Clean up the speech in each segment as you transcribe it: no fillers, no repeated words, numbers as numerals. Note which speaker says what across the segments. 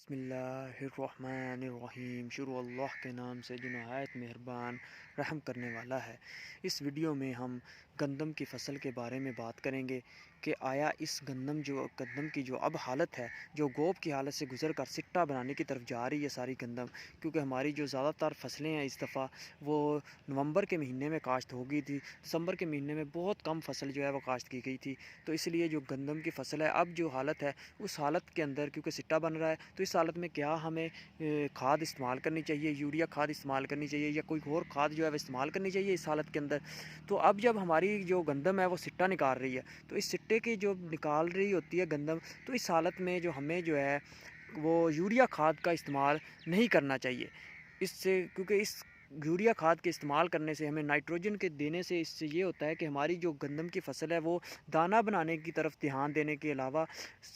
Speaker 1: बिस्मिल्लाहिर्रहमानिर्रहीम। शुरू अल्लाह के नाम से जो नहायत मेहरबान रहम करने वाला है। इस वीडियो में हम गंदम की फ़सल के बारे में बात करेंगे कि आया इस गंदम की जो अब हालत है, जो गोब की हालत से गुज़र कर सिट्टा बनाने की तरफ जा रही है सारी गंदम, क्योंकि हमारी जो ज़्यादातर फसलें हैं इस दफ़ा वो नवंबर के महीने में काश्त हो गई थी। दिसंबर के महीने में बहुत कम फसल जो है वो काश्त की गई थी। तो इसलिए जो गंदम की फ़सल है, अब जो हालत है उस हालत के अंदर क्योंकि सिट्टा बन रहा है, तो इस हालत में क्या हमें खाद इस्तेमाल करनी चाहिए, यूरिया खाद इस्तेमाल करनी चाहिए या कोई और खाद जो है वो इस्तेमाल करनी चाहिए इस हालत के अंदर। तो अब जब हमारी जो गंदम है वो सिट्टा निकाल रही है, तो इस सिट्टे की जो निकाल रही होती है गंदम, तो इस हालत में जो हमें जो है वो यूरिया खाद का इस्तेमाल नहीं करना चाहिए इससे, क्योंकि इस यूरिया खाद के इस्तेमाल करने से हमें नाइट्रोजन के देने से इससे ये होता है कि हमारी जो गंदम की फ़सल है वो दाना बनाने की तरफ ध्यान देने के अलावा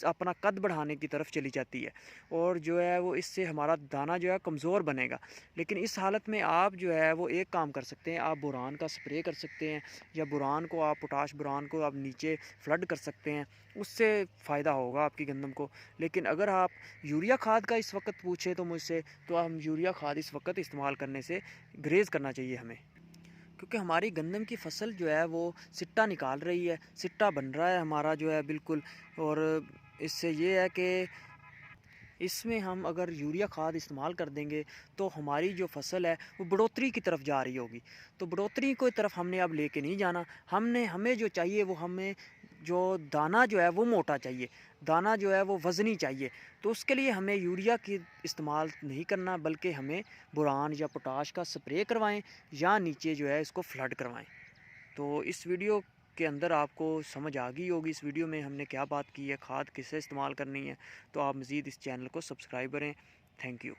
Speaker 1: अपना कद बढ़ाने की तरफ चली जाती है, और जो है वो इससे हमारा दाना जो है कमज़ोर बनेगा। लेकिन इस हालत में आप जो है वो एक काम कर सकते हैं, आप बोरान का स्प्रे कर सकते हैं, या बोरान को आप पोटाश बोरान को आप नीचे फ्लड कर सकते हैं, उससे फ़ायदा होगा आपकी गंदम को। लेकिन अगर आप यूरिया खाद का इस वक्त पूछें तो मुझसे, तो हम यूरिया खाद इस वक्त इस्तेमाल करने से ग्रेज़ करना चाहिए हमें, क्योंकि हमारी गंदम की फ़सल जो है वो सिट्टा निकाल रही है, सिट्टा बन रहा है हमारा जो है बिल्कुल। और इससे ये है कि इसमें हम अगर यूरिया खाद इस्तेमाल कर देंगे तो हमारी जो फ़सल है वो बढ़ोतरी की तरफ जा रही होगी। तो बढ़ोतरी की तरफ हमने अब लेके नहीं जाना, हमें जो चाहिए वो हमें जो दाना जो है वो मोटा चाहिए, दाना जो है वो वज़नी चाहिए। तो उसके लिए हमें यूरिया की इस्तेमाल नहीं करना, बल्कि हमें बोरान या पोटाश का स्प्रे करवाएं या नीचे जो है इसको फ्लड करवाएं। तो इस वीडियो के अंदर आपको समझ आ गई होगी इस वीडियो में हमने क्या बात की है, खाद किसे इस्तेमाल करनी है। तो आप मज़ीद इस चैनल को सब्सक्राइब करें। Thank you.